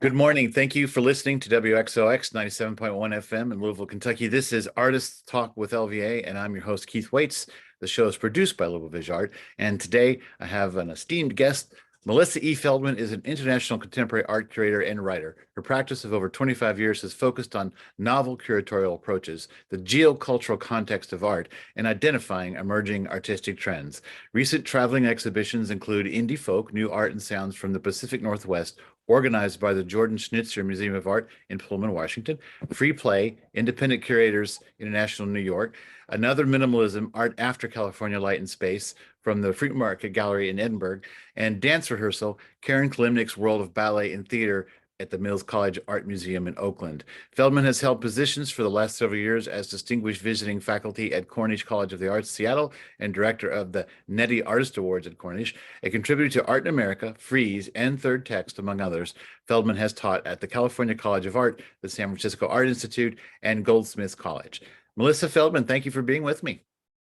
Good morning. Thank you for listening to WXOX 97.1 FM in Louisville, Kentucky. This is Artists Talk with LVA, and I'm your host, Keith Waits. The show is produced by Louisville Vision Art, and today I have an esteemed guest. Melissa E. Feldman is an international contemporary art curator and writer. Her practice of over 25 years has focused on novel curatorial approaches, the geocultural context of art, and identifying emerging artistic trends. Recent traveling exhibitions include Indie Folk, New Art and Sounds from the Pacific Northwest, organized by the Jordan Schnitzer Museum of Art in Pullman, Washington, Free Play, Independent Curators International, New York, Another Minimalism, Art After California Light and Space from the Free Market Gallery in Edinburgh, and Dance Rehearsal, Karen Klimnik's World of Ballet and Theater at the Mills College Art Museum in Oakland. Feldman has held positions for the last several years as Distinguished Visiting Faculty at Cornish College of the Arts, Seattle, and Director of the Nettie Artist Awards at Cornish. A contributor to Art in America, Frieze, and Third Text, among others, Feldman has taught at the California College of Art, the San Francisco Art Institute, and Goldsmiths College. Melissa Feldman, thank you for being with me.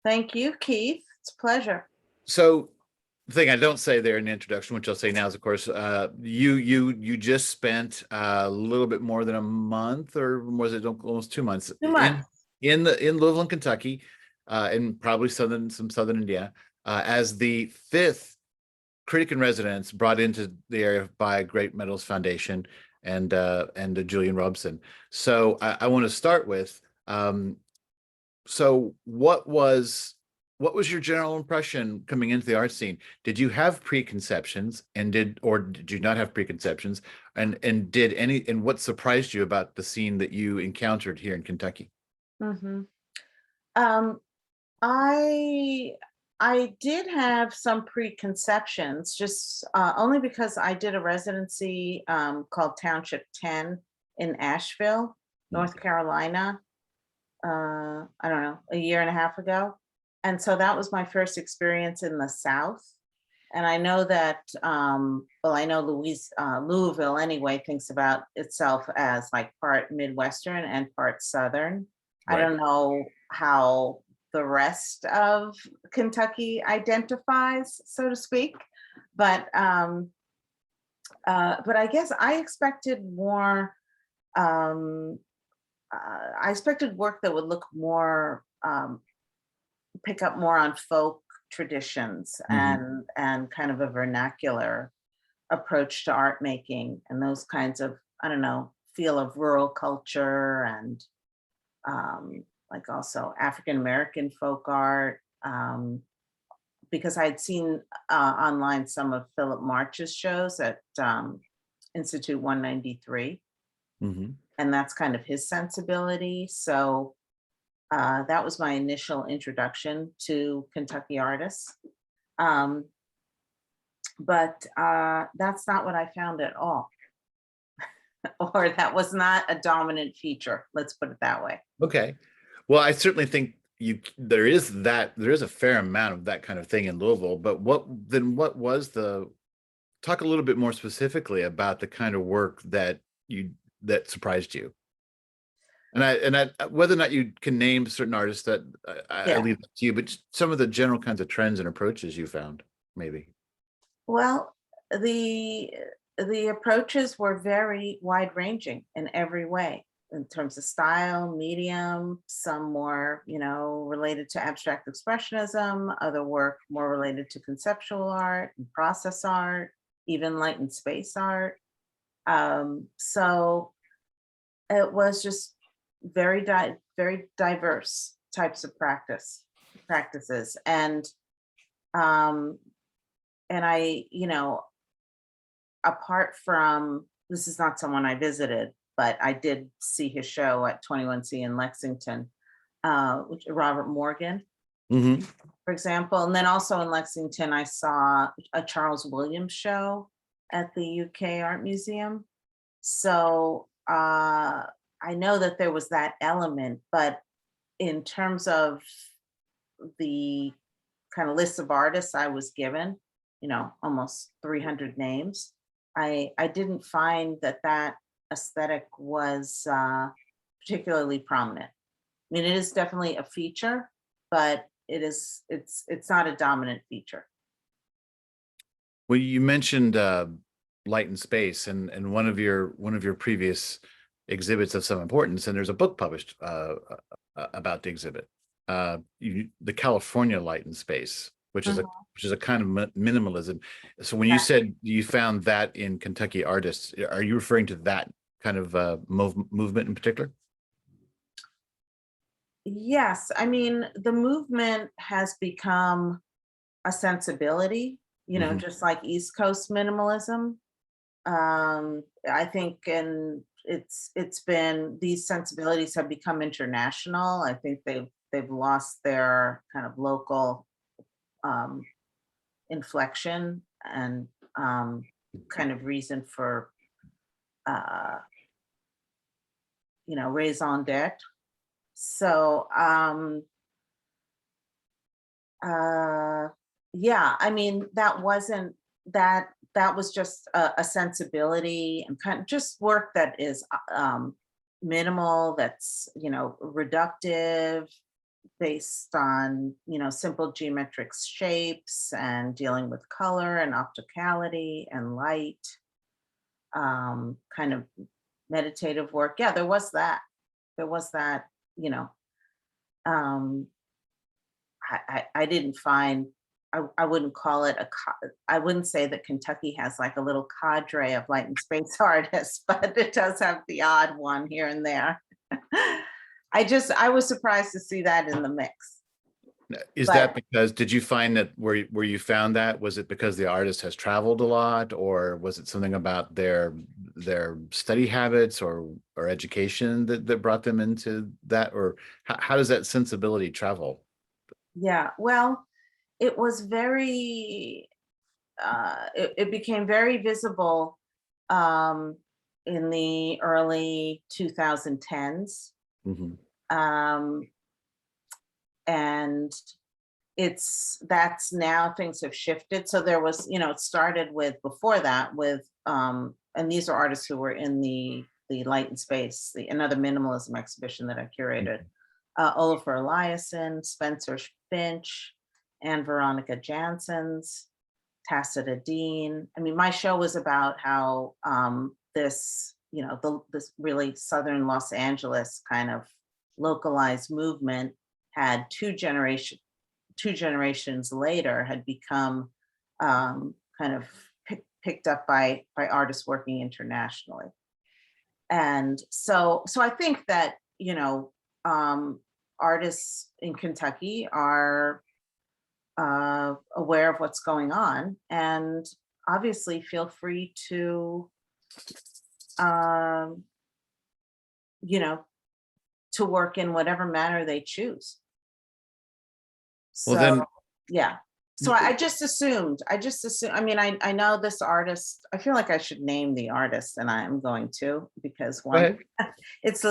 Thank you, Keith. It's a pleasure. So, the thing I don't say there in the introduction, which I'll say now, is of course, you just spent a little bit more than a month, or was it almost 2 months, 2 months. in Louisville, Kentucky, and probably some southern India, as the fifth Critic-In-Residence brought into the area by Great Meadows Foundation and Julian Robson. So I want to start with, so what was your general impression coming into the art scene? Did you have preconceptions, or did you not have preconceptions? And what surprised you about the scene that you encountered here in Kentucky? Mm-hmm. I did have some preconceptions, just only because I did a residency called Township 10 in Asheville, North Carolina. I don't know, a year and a half ago. And so that was my first experience in the South. And I know that, I know Louisville anyway thinks about itself as like part Midwestern and part Southern. Right. I don't know how the rest of Kentucky identifies, so to speak, but I guess I expected more. I expected work that would look more, pick up more on folk traditions and kind of a vernacular approach to art making and those kinds of, I don't know, feel of rural culture and like also African-American folk art, because I'd seen online some of Philip March's shows at Institute 193. And that's kind of his sensibility. So that was my initial introduction to Kentucky artists. But that's not what I found at all. Or that was not a dominant feature, let's put it that way. Okay. Well, I certainly think there is a fair amount of that kind of thing in Louisville, but what was talk a little bit more specifically about the kind of work that surprised you? And I whether or not you can name certain artists, that I leave it to you, but some of the general kinds of trends and approaches you found, maybe. Well, the approaches were very wide ranging in every way, in terms of style, medium, some more, related to abstract expressionism, other work more related to conceptual art and process art, even light and space art. So it was just very diverse types of practices. And I, apart from, this is not someone I visited, but I did see his show at 21C in Lexington, which Robert Morgan, for example. And then also in Lexington, I saw a Charles Williams show at the UK Art Museum. So I know that there was that element, but in terms of the kind of list of artists I was given, almost 300 names, I didn't find that aesthetic was particularly prominent. I mean, it is definitely a feature, but it's not a dominant feature. Well, you mentioned light and space and one of your previous exhibits of some importance, and there's a book published about the exhibit, the California light and space, which is a kind of minimalism. So when you said you found that in Kentucky artists, are you referring to that kind of movement in particular? Yes, I mean, the movement has become a sensibility, just like East Coast minimalism. I think, and it's been, these sensibilities have become international. I think they've lost their kind of local um, inflection and kind of reason for raison d'etre. So yeah, I mean, that wasn't that was just a sensibility and kind of just work that is minimal, that's reductive, based on simple geometric shapes and dealing with color and opticality and light, kind of meditative work. Yeah, there was that. You know, um, I didn't find, I wouldn't call it I wouldn't say that Kentucky has like a little cadre of light and space artists, but it does have the odd one here and there. I was surprised to see that in the mix. Is that because, did you find that where you found that, was it because the artist has traveled a lot, or was it something about their study habits or education that brought them into that, or how does that sensibility travel? Yeah, well, it was very, it became very visible in the early 2010s. Um, and that's now things have shifted. So there was, it started with, before that with, and these are artists who were in the Light and Space, another minimalism exhibition that I curated. Oliver Eliasson, Spencer Finch, and Veronica Janssens, Tacita Dean. I mean, my show was about how this, this really Southern Los Angeles kind of localized movement had two generations later had become kind of picked up by artists working internationally. And so I think that, artists in Kentucky are aware of what's going on, and obviously feel free to, to work in whatever manner they choose. So, Well, then, yeah. So I just assumed, I mean, I know this artist, I feel like I should name the artist, and I'm going to, because one, it's,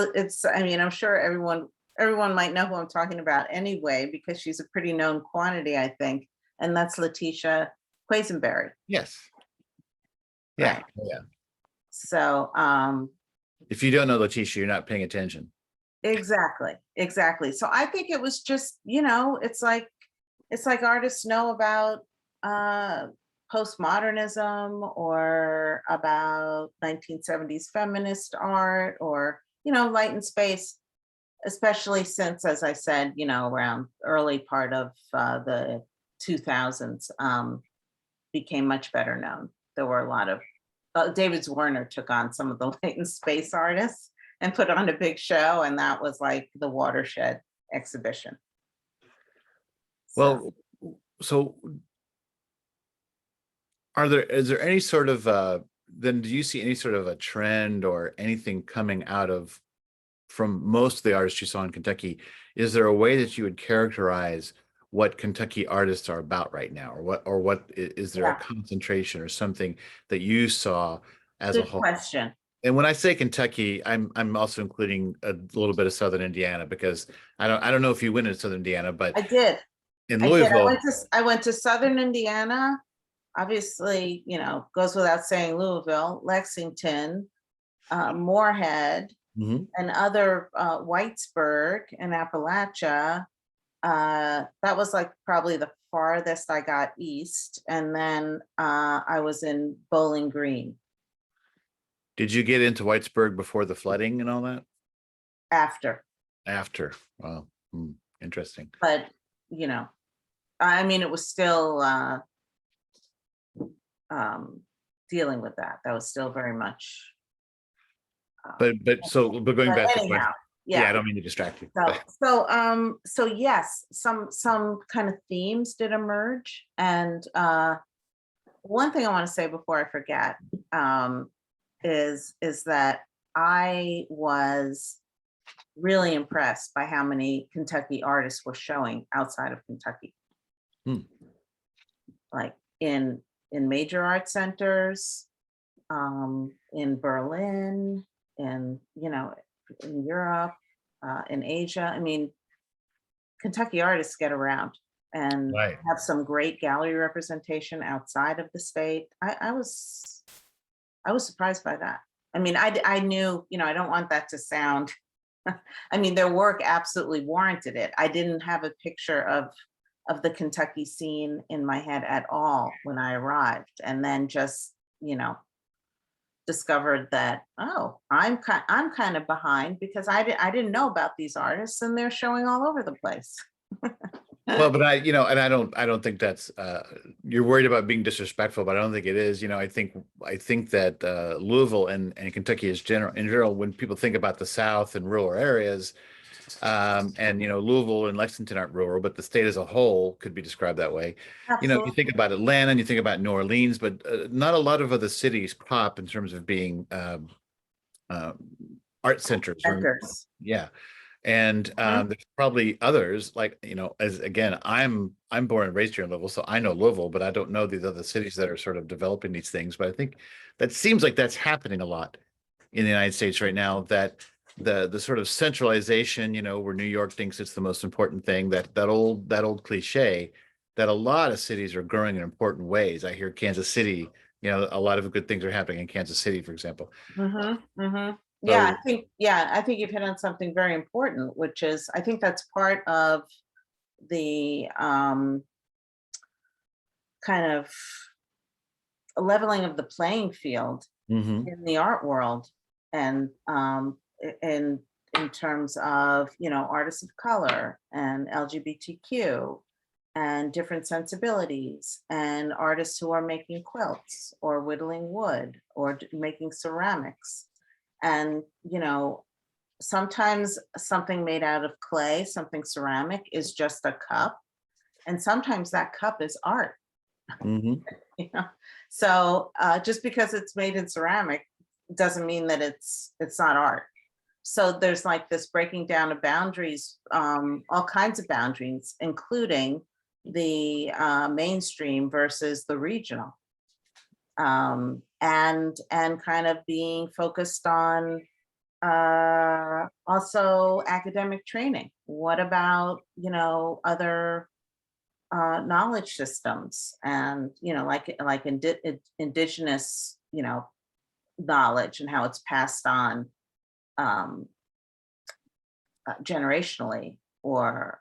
I mean, I'm sure everyone might know who I'm talking about anyway, because she's a pretty known quantity, I think. And that's Letitia Quisenberry. yes. Yeah. Right. Yeah. So, if you don't know Letitia, you're not paying attention. exactly. So I think it was just, it's like artists know about postmodernism or about 1970s feminist art, or, light and space, especially since, as I said, around early part of the 2000s, became much better known. There were a lot of, David Werner took on some of the light and space artists and put on a big show, and that was like the watershed exhibition. Well, so is there any sort of then do you see any sort of a trend or anything coming out of, from most of the artists you saw in Kentucky? Is there a way that you would characterize what Kentucky artists are about right now, or what is there a concentration or something that you saw as a whole? Good question. And when I say Kentucky, I'm also including a little bit of Southern Indiana, because I don't know if you went to Southern Indiana, but I did. in Louisville, I went to Southern Indiana. Obviously, goes without saying, Louisville, Lexington, Moorhead, and other, Whitesburg and Appalachia. That was like probably the farthest I got east. And then I was in Bowling Green. Did you get into Whitesburg before the flooding and all that? After. After. Wow. Interesting. But, you know, I mean, it was still dealing with that. That was still very much. But going back to Anyhow, yeah, I don't mean to distract you. So yes, some kind of themes did emerge, and one thing I want to say before I forget is that I was really impressed by how many Kentucky artists were showing outside of Kentucky, like in major art centers, in Berlin, in in Europe, in Asia. I mean, Kentucky artists get around and Right. have some great gallery representation outside of the state. I was surprised by that. I mean, I knew, I don't want that to sound, I mean, their work absolutely warranted it. I didn't have a picture of the Kentucky scene in my head at all when I arrived, and then just, discovered that, oh, I'm kind of behind because I didn't know about these artists, and they're showing all over the place. Well, but and I don't think that's you're worried about being disrespectful, but I don't think it is. I think that Louisville and Kentucky in general, when people think about the South and rural areas, and Louisville and Lexington aren't rural, but the state as a whole could be described that way. Absolutely. You think about Atlanta and you think about New Orleans, but not a lot of other cities pop in terms of being art centers. Yeah. And there's probably others like, as again, I'm born and raised here in Louisville, so I know Louisville, but I don't know these other cities that are sort of developing these things. But I think that seems like that's happening a lot in the United States right now, that the sort of centralization, where New York thinks it's the most important thing, that old cliche, that a lot of cities are growing in important ways. I hear Kansas City, a lot of good things are happening in Kansas City, for example. Yeah, I think you've hit on something very important, which is, I think that's part of the kind of leveling of the playing field in the art world, and in terms of artists of color and LGBTQ and different sensibilities, and artists who are making quilts or whittling wood or making ceramics. And, sometimes something made out of clay, something ceramic, is just a cup. And sometimes that cup is art. So just because it's made in ceramic doesn't mean that it's not art. So there's like this breaking down of boundaries, all kinds of boundaries, including the mainstream versus the regional. And kind of being focused on also academic training. What about other knowledge systems, and like indigenous knowledge, and how it's passed on generationally, or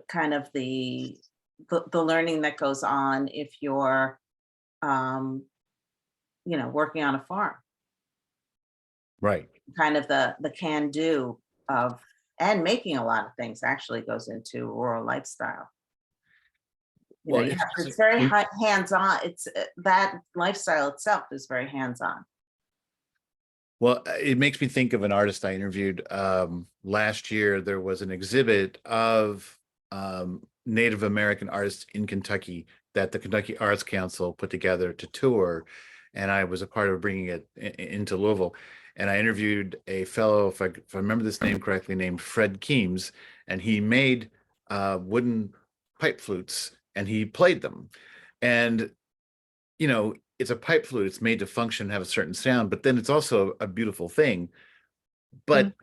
kind of the learning that goes on if you're working on a farm, right? Kind of the can do of, and making a lot of things actually goes into rural lifestyle. Well, it's very hands-on. It's that lifestyle itself is very hands-on. Well, it makes me think of an artist I interviewed last year. There was an exhibit of Native American artists in Kentucky that the Kentucky Arts Council put together to tour, and I was a part of bringing it into Louisville. And I interviewed a fellow, if I remember this name correctly, named Fred Keems, and he made wooden pipe flutes and he played them. And it's a pipe flute. It's made to function, have a certain sound, but then it's also a beautiful thing. But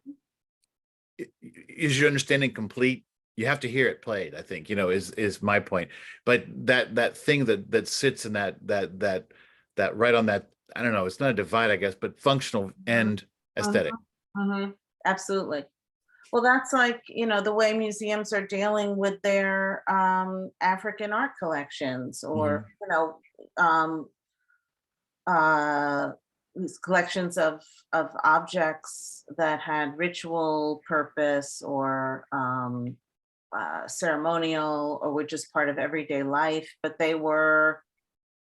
is your understanding complete? You have to hear it played, I think, is my point. But that thing that sits in that right on that, I don't know, it's not a divide, I guess, but functional and aesthetic. Absolutely. Well, that's like, the way museums are dealing with their African art collections, or, these collections of objects that had ritual purpose or ceremonial or were just part of everyday life, but they were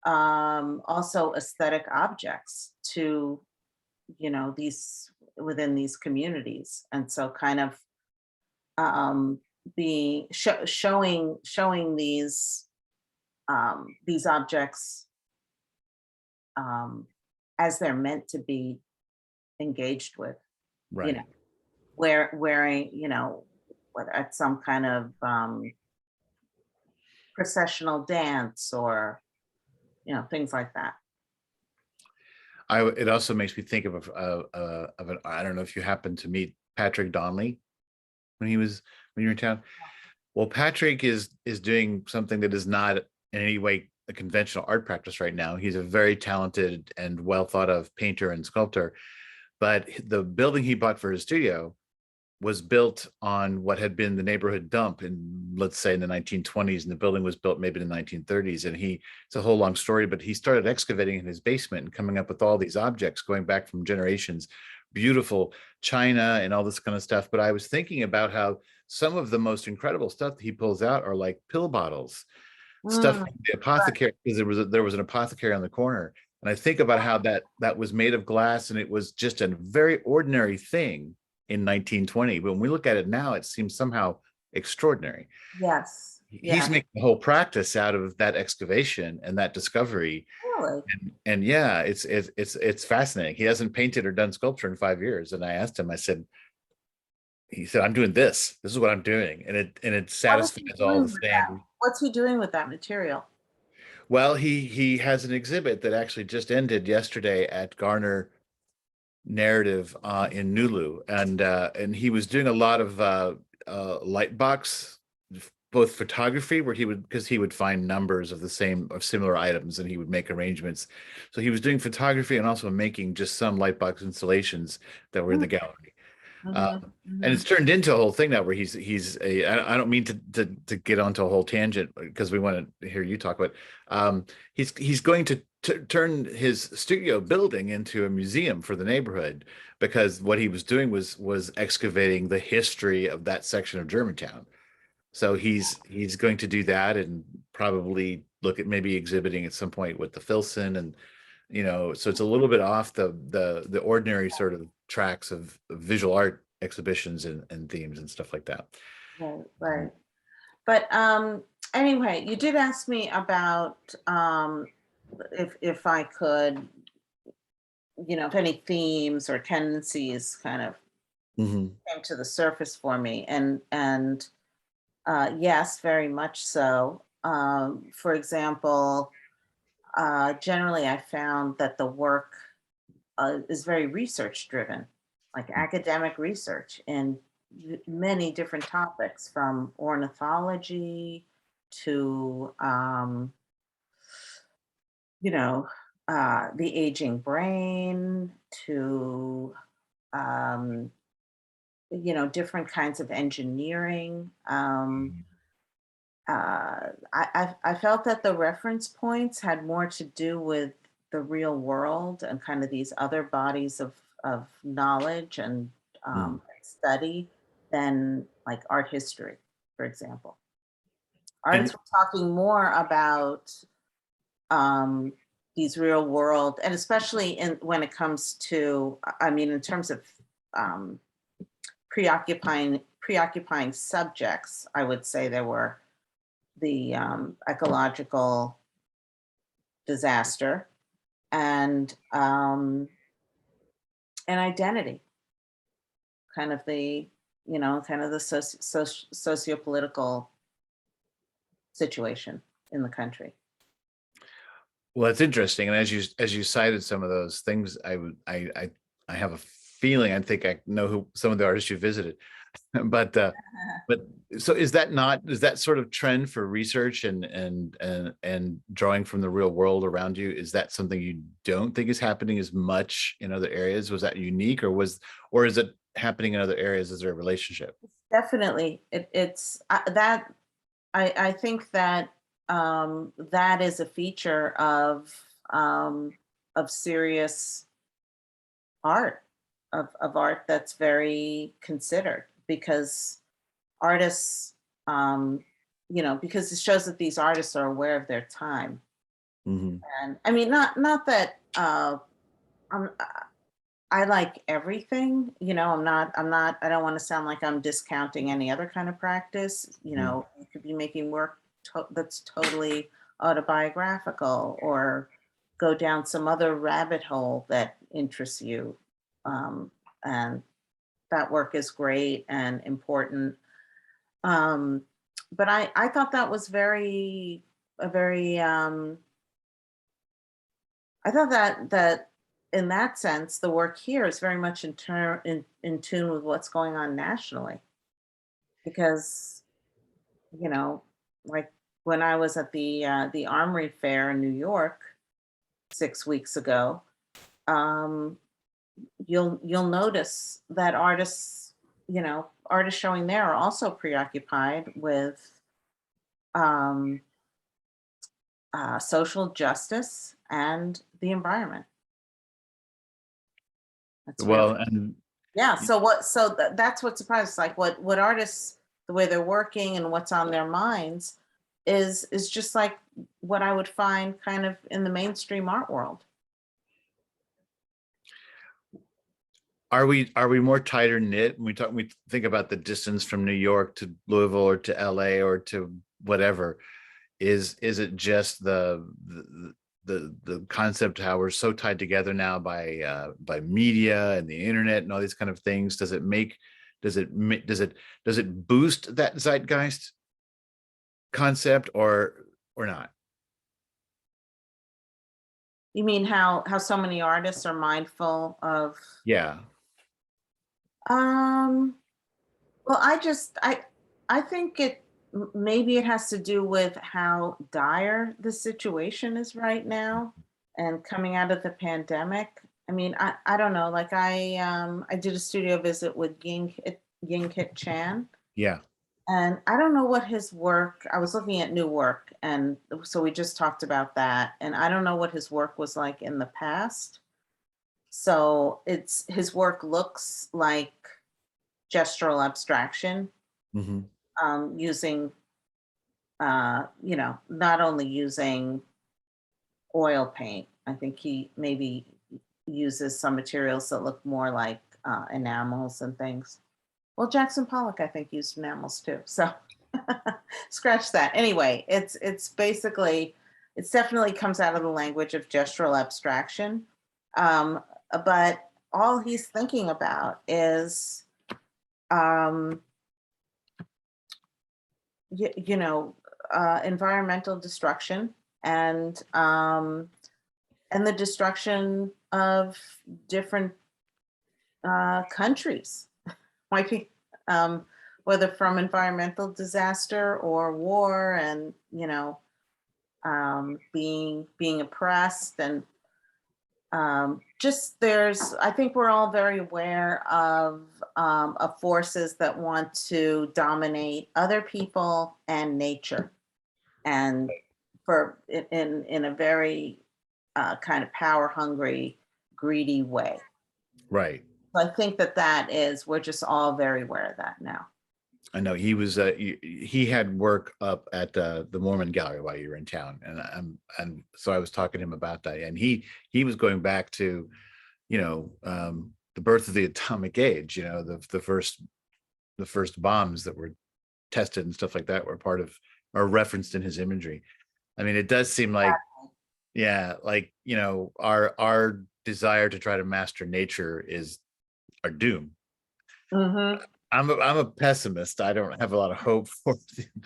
also aesthetic objects to, these within these communities. And so kind of um, showing these objects um, as they're meant to be engaged with, you know, Right. wearing, whether at some kind of processional dance or, things like that. It also makes me think of an, I don't know if you happen to meet Patrick Donnelly when when you were in town. Well, Patrick is doing something that is not in any way a conventional art practice right now. He's a very talented and well thought of painter and sculptor, but the building he bought for his studio was built on what had been the neighborhood dump in, let's say, in the 1920s, and the building was built maybe in the 1930s. And it's a whole long story, but he started excavating in his basement and coming up with all these objects going back from generations, beautiful china and all this kind of stuff. But I was thinking about how some of the most incredible stuff that he pulls out are like pill bottles, stuff Mm, from the apothecary, because there was an apothecary on the corner. And I think about how that was made of glass, and it was just a very ordinary thing in 1920. But when we look at it now, it seems somehow extraordinary. yes, He's yeah, making a whole practice out of that excavation and that discovery. really. And yeah, it's fascinating. He hasn't painted or done sculpture in 5 years. And I asked him, he said, I'm doing this. This is what I'm doing. And it What is he satisfies all doing the with that? standards. What's he doing with that material? Well, he has an exhibit that actually just ended yesterday at Garner Narrative in Nulu, and he was doing a lot of light box, both photography, where he would find numbers of the same of similar items, and he would make arrangements. So he was doing photography and also making just some light box installations that were in the gallery. Mm-hmm, Um, and it's mm-hmm. turned into a whole thing now where I don't mean to get onto a whole tangent because we want to hear you talk about. He's going to turn his studio building into a museum for the neighborhood, because what he was doing was excavating the history of that section of Germantown. So he's going to do that and probably look at maybe exhibiting at some point with the Filson, and so it's a little bit off the ordinary sort of tracks of visual art exhibitions and themes and stuff like that. Right, right. But anyway, you did ask me about if I could, if any themes or tendencies kind of Mhm. came to the surface for me, and yes, very much so. For example, generally, I found that the work is very research driven, like academic research in many different topics, from ornithology to you know the aging brain to um, different kinds of engineering. I felt that the reference points had more to do with the real world and kind of these other bodies of knowledge and Mhm. study than like art history, for example. Artists And were talking more about um, these real world, and especially in when it comes to, I mean, in terms of um, preoccupying subjects, I would say there were the ecological disaster and identity, kind of the socio-political situation in the country. well, it's interesting. And as you cited some of those things, I have a feeling I think I know who some of the artists you visited. But but so is that sort of trend for research and drawing from the real world around you? Is that something you don't think is happening as much in other areas? Was that unique, or is it happening in other areas? Is there a relationship? Definitely, it's that I think that that is a feature of serious art, of art that's very considered, because artists, because it shows that these artists are aware of their time. Mhm. And I mean, not that I'm, I like everything, I don't want to sound like I'm discounting any other kind of practice. Mhm. You could be making work that's totally autobiographical, or go down some other rabbit hole that interests you. Um, and that work is great and important. Um, but I thought that was a very, I thought that in that sense, the work here is very much in tune with what's going on nationally. Because, you know, like when I was at the Armory Fair in New York 6 weeks ago, um, you'll notice that artists showing there are also preoccupied with um, social justice and the environment. That's really. Well, and Yeah, that's what surprises, like, what artists, the way they're working and what's on their minds is just like what I would find kind of in the mainstream art world. are we more tighter knit when we think about the distance from New York to Louisville or to LA or to whatever? Is it just the concept how we're so tied together now by media and the internet and all these kind of things? Does it boost that zeitgeist concept or not? You mean how so many artists are mindful of. Yeah. um well, I think maybe it has to do with how dire the situation is right now, and coming out of the pandemic. I mean, I don't know, like, I did a studio visit with Ying Hit Chan. Yeah. And I don't know what his work, I was looking at new work, and so we just talked about that. And I don't know what his work was like in the past. So his work looks like gestural abstraction, Hmm. using, not only using oil paint. I think he maybe uses some materials that look more like enamels and things. Well, Jackson Pollock, I think, used enamels too. So scratch that. Anyway, it's definitely comes out of the language of gestural abstraction. Um, but all he's thinking about is, um, you know, environmental destruction, and the destruction of different countries. Might be, um, whether from environmental disaster or war, and being oppressed, and just I think we're all very aware of forces that want to dominate other people and nature, and in a very kind of power hungry, greedy way. Right. So I think that is, we're just all very aware of that now. I know he had work up at the Mormon Gallery while you were in town, and so I was talking to him about that, and he was going back to the birth of the atomic age, the first bombs that were tested and stuff like that were part of or referenced in his imagery. I mean, it does seem like, yeah, like, our desire to try to master nature is our doom. Hmm. I'm a pessimist. I don't have a lot of hope for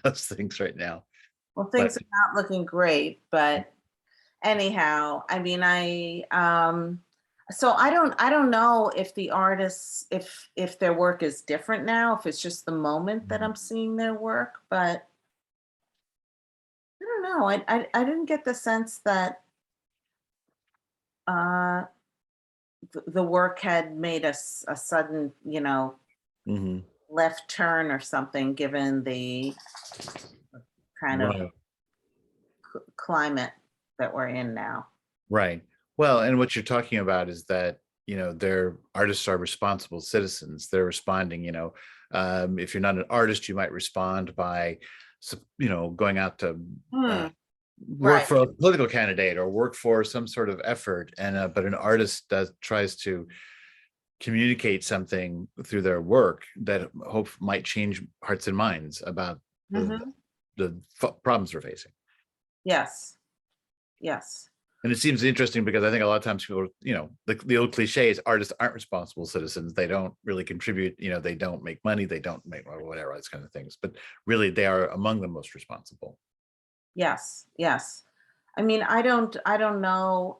those things right now. Well, But things are not looking great, but anyhow, I mean, so I don't know if the artists, if their work is different now, if it's just the moment that I'm seeing their work. But I don't know. I didn't get the sense that uh the work had made a sudden, Mhm. left turn or something, given the kind of Right, climate that we're in now. right. Well, and what you're talking about is that, their artists are responsible citizens. They're responding, if you're not an artist, you might respond by, going out to Hmm, work right. for a political candidate or work for some sort of effort. But an artist tries to communicate something through their work that hope might change hearts and minds about Mhm. the problems we're facing. Yes, yes. And it seems interesting because I think a lot of times people, the old cliche is artists aren't responsible citizens. They don't really contribute, they don't make money, they don't make whatever, those kind of things. But really, they are among the most responsible. Yes, yes. I mean, I don't know,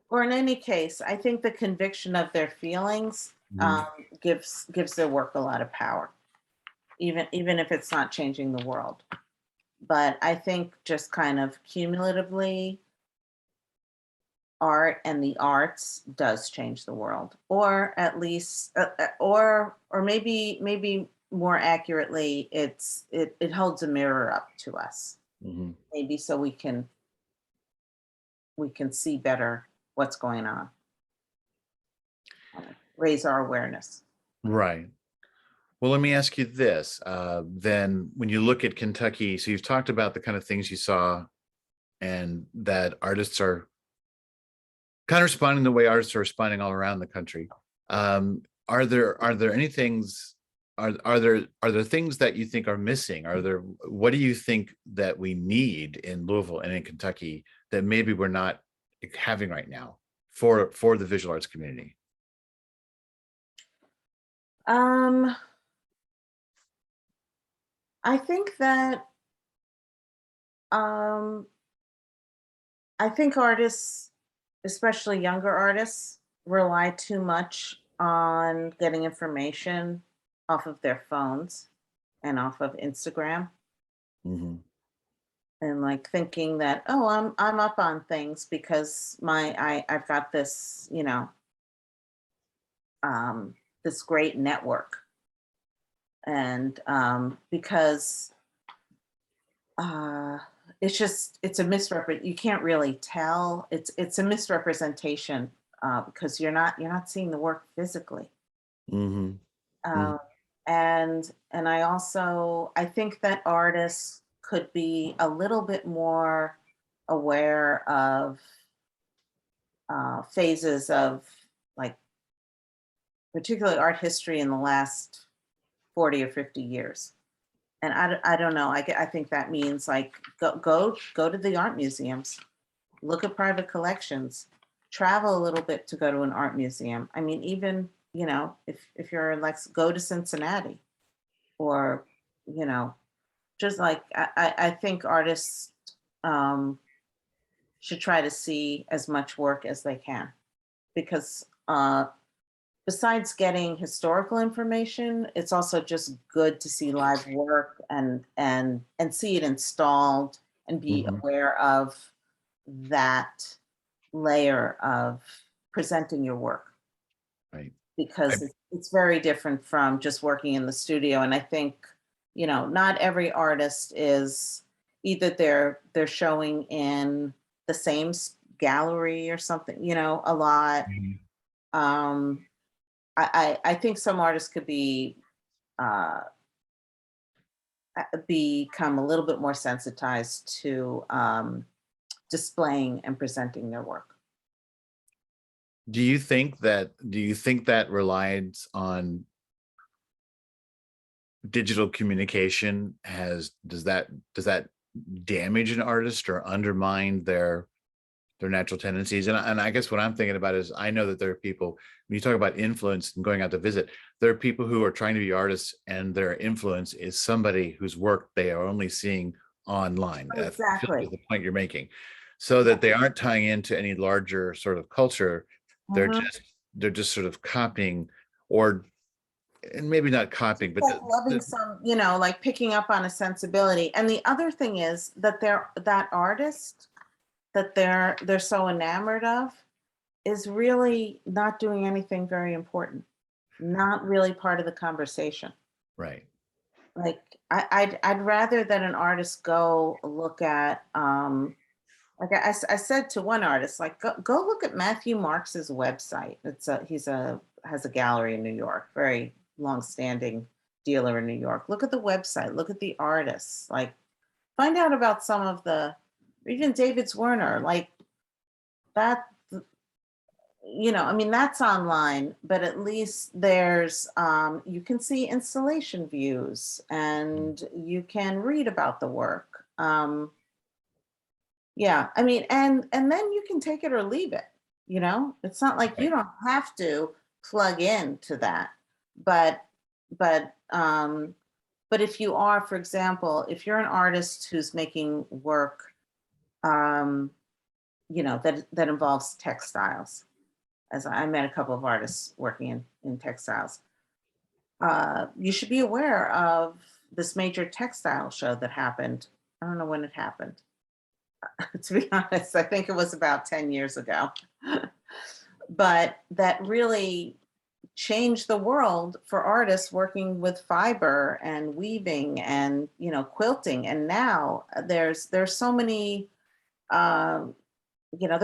or in any case, I think the conviction of their feelings, Mhm. gives their work a lot of power, even if it's not changing the world. But I think just kind of cumulatively, art and the arts does change the world, or at least, or maybe more accurately, it holds a mirror up to us, Mhm. maybe so we can see better what's going on, raise our awareness. Right. Well, let me ask you this. Then, when you look at Kentucky, so you've talked about the kind of things you saw, and that artists are kind of responding the way artists are responding all around the country. Are there any things? Are there things that you think are missing? What do you think that we need in Louisville and in Kentucky that maybe we're not having right now for the visual arts community? Um, I think that um, I think artists, especially younger artists, rely too much on getting information off of their phones and off of Instagram, Mhm. and like thinking that, oh, I'm up on things because I've got this, um, this great network, and because uh, it's a misrepre you can't really tell. It's a misrepresentation, because you're not seeing the work physically. Mhm. Mhm. Um, and I think that artists could be a little bit more aware of phases of, like, particularly art history in the last 40 or 50 years. And I don't know. I think that means, like, go to the art museums, look at private collections, travel a little bit to go to an art museum. I mean, even, if you're in, like, go to Cincinnati, or, you know, just like, I think artists, um, should try to see as much work as they can, because besides getting historical information, it's also just good to see live work, and see it installed, and be Mhm. aware of that layer of presenting your work, Right. I, because it's very different from just working in the studio. And I think, not every artist is, either they're showing in the same gallery or something, a lot. Mhm. um I think some artists could uh become a little bit more sensitized to displaying and presenting their work. Do you think that reliance on digital communication does that damage an artist or undermine their natural tendencies? And I guess what I'm thinking about is, I know that there are people, when you talk about influence and going out to visit, there are people who are trying to be artists and their influence is somebody whose work they are only seeing online. I feel like Exactly. is the point you're making, so that they aren't tying into any larger sort of culture. they're Mhm. just they're just sort of copying, or, and maybe not copying, but Like loving some, like picking up on a sensibility. And the other thing is that that artist that they're so enamored of is really not doing anything very important, not really part of the conversation. right. Like, I'd rather that an artist go look at, Like I said to one artist, like, go look at Matthew Marks's website. Has a gallery in New York, very long-standing dealer in New York. Look at the website, look at the artists, like find out about some of the, even David's Werner, like that, I mean, that's online, but at least there's, you can see installation views and you can read about the work. Yeah, I mean, and then you can take it or leave it, It's not like you Right. don't have to plug into that. But but if you are, for example, if you're an artist who's making work, um, that involves textiles, as I met a couple of artists working in textiles, you should be aware of this major textile show that happened. I don't know when it happened. To be honest, I think it was about 10 years ago. But that really changed the world for artists working with fiber and weaving and quilting. And now there's so many, there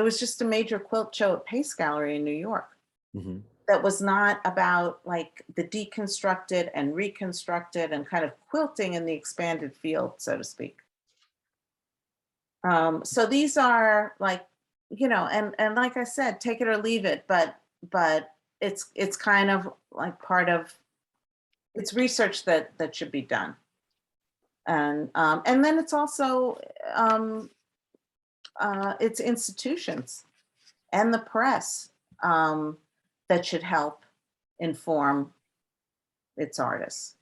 was just a major quilt show at Pace Gallery in New York Mhm. that was not about like the deconstructed and reconstructed and kind of quilting in the expanded field, so to speak. So these are like, and like I said, take it or leave it, but it's kind of like part of, it's research that should be done. And then it's also, it's institutions and the press, that should help inform its artists,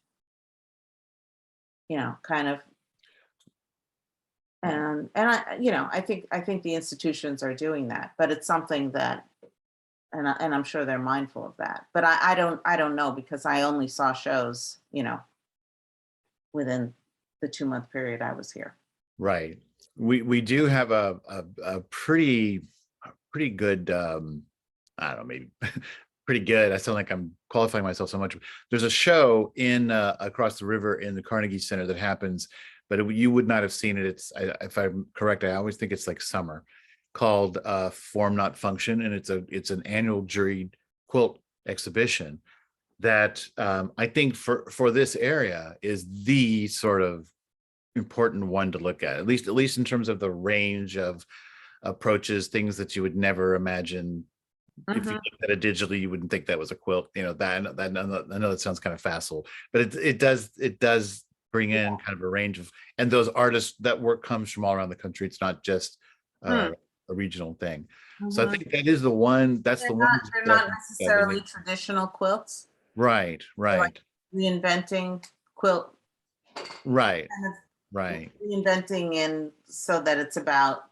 kind of. And I think the institutions are doing that, but it's something that, and I'm sure they're mindful of that. But I don't know, because I only saw shows, within the 2-month period I was here. Right. We do have a pretty good, I don't know, maybe pretty good. I sound like I'm qualifying myself so much. There's a show in across the river in the Carnegie Center that happens, but you would not have seen it. If I'm correct, I always think it's like summer, called Form Not Function, and it's an annual juried quilt exhibition that I think for this area is the sort of important one to look at least in terms of the range of approaches, things that you would never imagine. If you Mhm. looked at it digitally, you wouldn't think that was a quilt. I know that sounds kind of facile, but it does bring Yeah. in kind of a range of, and those artists, that work comes from all around the country. It's not just Hmm. a regional thing. So I Mhm. think that is the one. That's They're the one. not they're That not that would necessarily traditional quilts. right, They're like right, reinventing quilt, right, kind of right, reinventing in so that it's about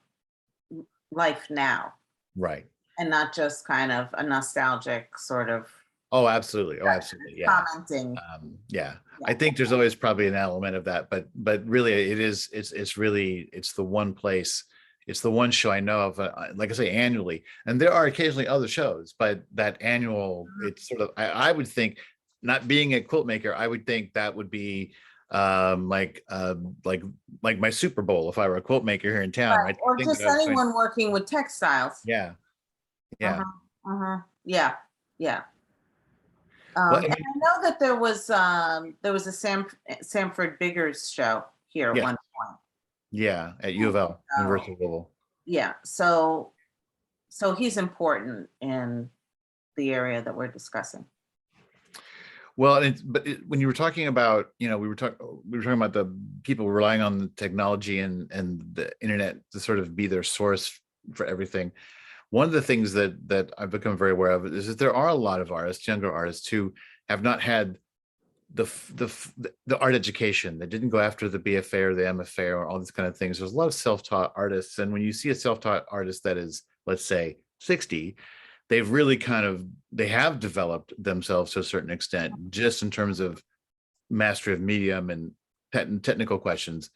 life now right. and not just kind of a nostalgic sort of Oh, absolutely. Oh, absolutely. Yeah. commenting. Yeah, I Yeah. think there's always probably an element of that, but really it's really, it's the one place, it's the one show I know of, like I say, annually. And there are occasionally other shows, but that annual, Mhm. it's sort of, I would think, not being a quilt maker, I would think that would be like my Super Bowl if I were a quilt maker here in town, Right. right? Or Thing that just I was going, anyone working with textiles. yeah, yeah. Uh-huh. Uh-huh. Yeah. Yeah. Well, I And mean, I know that there was a Sanford Biggers show here at yes, one point. yeah, at U of L, Oh, University of Louisville. yeah. So he's important in the area that we're discussing. Well, when you were talking about, we were talking about the people relying on the technology and the internet to sort of be their source for everything. One of the things that I've become very aware of is that there are a lot of artists, younger artists, who have not had the art education. They didn't go after the BFA or the MFA or all these kind of things. There's a lot of self-taught artists, and when you see a self-taught artist that is, let's say, 60, they have developed themselves to a certain extent, just in terms of mastery of medium and technical questions.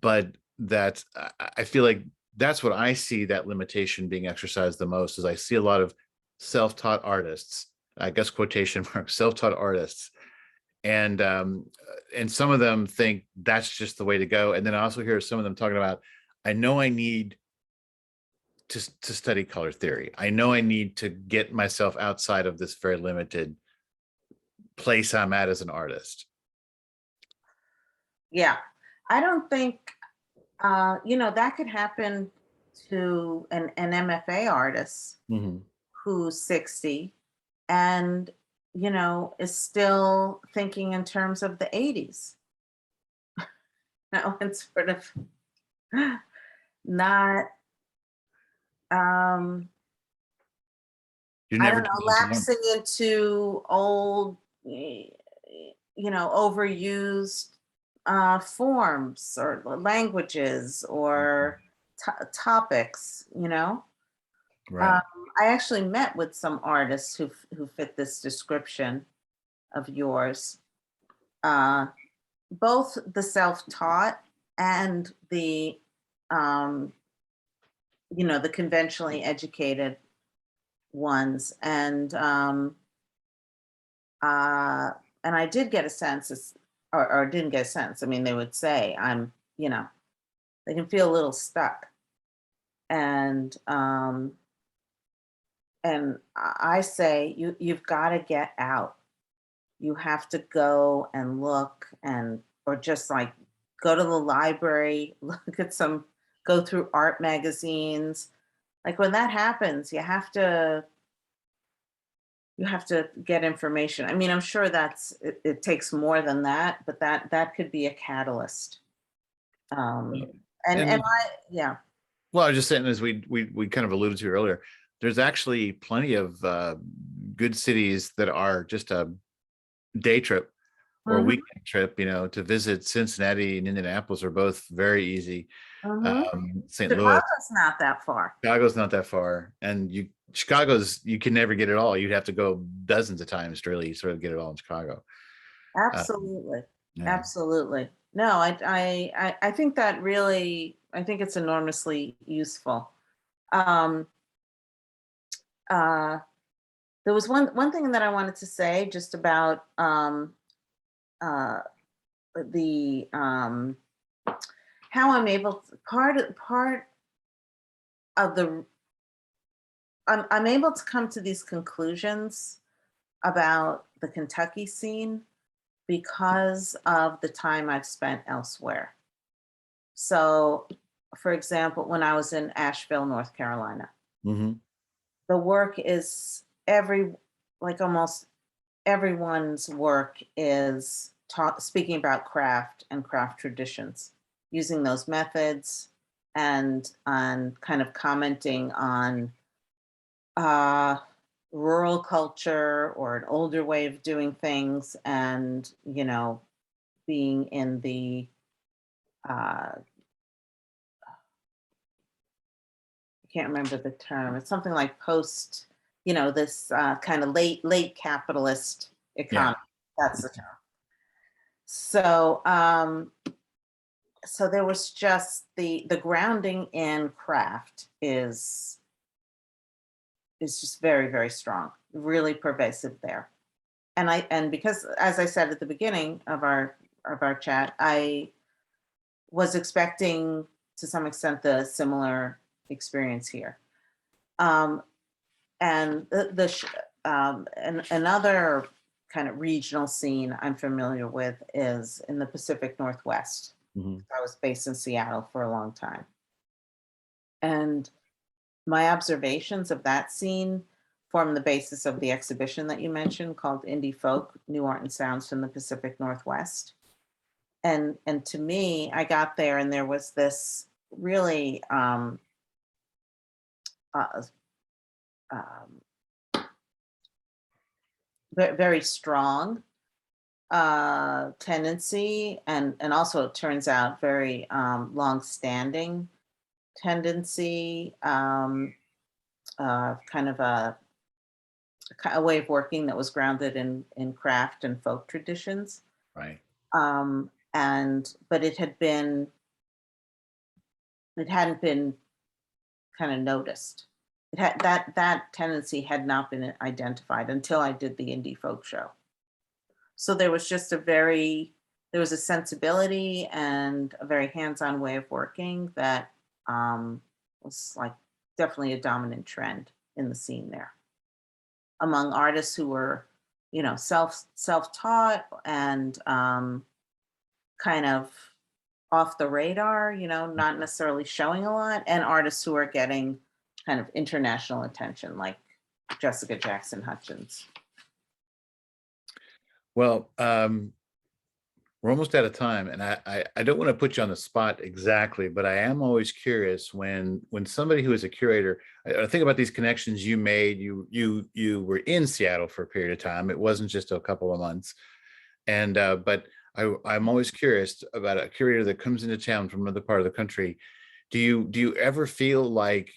But that, I feel like that's what I see, that limitation being exercised the most, is I see a lot of self-taught artists, I guess quotation marks, self-taught artists, and some of them think that's just the way to go. And then I also hear some of them talking about, I know I need to study color theory. I know I need to get myself outside of this very limited place I'm at as an artist. Yeah, I don't think, that could happen to an MFA artist who's 60 and, is still thinking in terms of the 80s. It's sort of not, You I never don't do know, this alone. lapsing into old, overused forms or languages or topics, Right. I actually met with some artists who fit this description of yours, uh, both the self-taught and um, the conventionally educated ones, and I did get a sense, or didn't get a sense. I mean, they would say they can feel a little stuck, and I say you've got to get out. You have to go and look, or just like go to the library, look at go through art magazines. Like when that happens, you have to get information. I mean, I'm sure it takes more than that, but that could be a catalyst. Um, and And yeah. well, I was just saying, as we kind of alluded to earlier, there's actually plenty of good cities that are just a day trip or a Mhm, weekend trip. To visit Cincinnati and Indianapolis are both very easy. mhm. St. Louis, Chicago's not that far. Chicago's not that far, and you can never get it all. You'd have to go dozens of times to really sort of get it all in Chicago. Absolutely, Yeah. absolutely. No, I think that really, I think it's enormously useful. Um, uh, there was one thing that I wanted to say just about uh, the how I'm able to, part of the I'm able to come to these conclusions about the Kentucky scene because of the time I've spent elsewhere. So, for example, when I was in Asheville, North Carolina, Hmm. the work is like almost everyone's work is speaking about craft and craft traditions, using those methods and kind of commenting on uh, rural culture or an older way of doing things, and being in the I can't remember the term. It's something like post, this kind of late capitalist Yeah. economy. That's the term. So so there was just the grounding in craft is just very, very strong, really pervasive there. And because, as I said at the beginning of our chat, I was expecting to some extent the similar experience here. Um, and and another kind of regional scene I'm familiar with is in the Pacific Northwest. Hmm. I was based in Seattle for a long time, and my observations of that scene form the basis of the exhibition that you mentioned called Indie Folk: New Art and Sounds from the Pacific Northwest. And to me, I got there and there was this really uh, um, very strong tendency, and also it turns out very long-standing tendency, kind of a way of working that was grounded in craft and folk traditions. Right. And but it hadn't been kind of noticed. It had that tendency had not been identified until I did the indie folk show. So there was just there was a sensibility and a very hands-on way of working that was like definitely a dominant trend in the scene there among artists who were, self-taught and kind of off the radar, not necessarily showing a lot, and artists who are getting kind of international attention, like Jessica Jackson Hutchins. Well, we're almost out of time, and I don't want to put you on the spot exactly, but I am always curious when somebody who is a curator, I think about these connections you made. You were in Seattle for a period of time. It wasn't just a couple of months, and but I'm always curious about a curator that comes into town from another part of the country. Do you ever feel like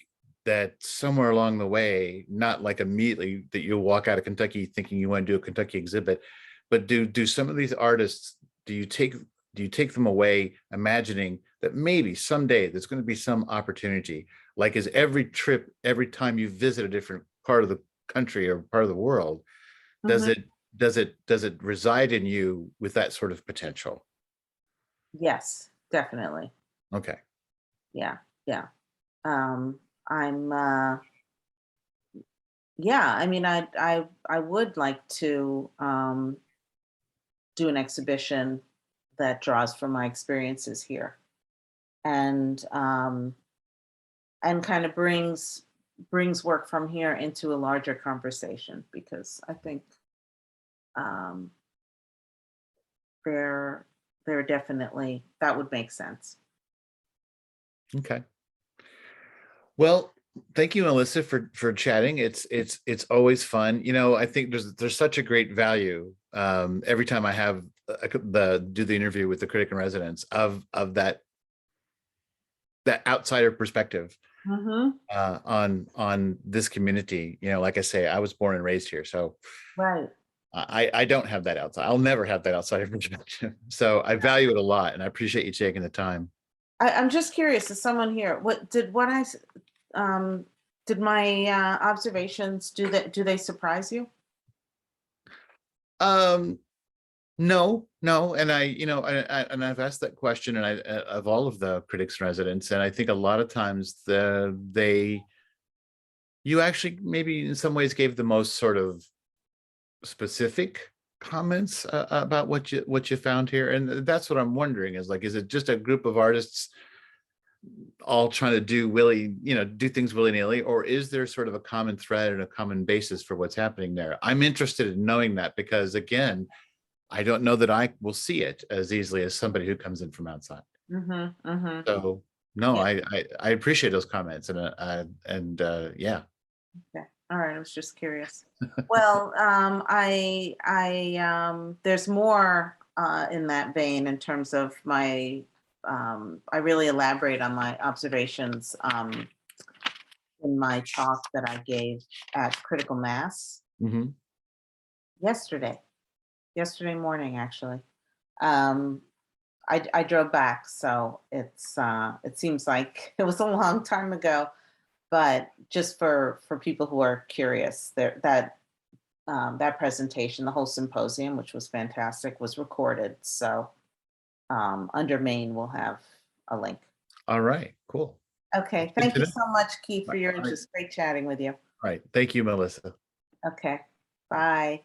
that somewhere along the way, not like immediately that you'll walk out of Kentucky thinking you want to do a Kentucky exhibit, but do some of these artists, do you take them away imagining that maybe someday there's going to be some opportunity? Like, is every trip, every time you visit a different part of the country or part of the world, does Mhm. it reside in you with that sort of potential? Yes, definitely. Okay. Yeah, yeah. I'm yeah, I mean, I would like to do an exhibition that draws from my experiences here and kind of brings work from here into a larger conversation, because I think um there there definitely that would make sense. Okay. Well, thank you, Melissa, for chatting. It's always fun. I think there's such a great value every time I have do the interview with the Critic-In-Residence of that outsider perspective Hmm. on this community. Like I say, I was born and raised here, so Right. I don't have that outside. I'll never have that outsider perspective. So I value it a lot, and I appreciate you taking the time. I'm just curious, as someone here, um, did my observations, do they surprise you? Um, No, no, and and I've asked that question, and of all of the critics in residence, and I think a lot of times you actually maybe in some ways gave the most sort of specific comments about what you found here, and that's what I'm wondering is like, is it just a group of artists all trying to do things willy-nilly, or is there sort of a common thread and a common basis for what's happening there? I'm interested in knowing that because again, I don't know that I will see it as easily as somebody who comes in from outside. Hmm. Hmm. So no, Yeah. I appreciate those comments, yeah. Okay. All right. I was just curious. Well, there's more in that vein in terms of my. I really elaborate on my observations in my talk that I gave at Critical Mass Mhm. yesterday. Yesterday morning, actually. Um, I drove back, so it seems like it was a long time ago. But just for people who are curious, that presentation, the whole symposium, which was fantastic, was recorded. So under Maine, we'll have a link. All right, cool. Okay. Good Thank to you know. so much, Keith, for your All right. interest. Great chatting with you. All right. Thank you, Melissa. Okay. Bye.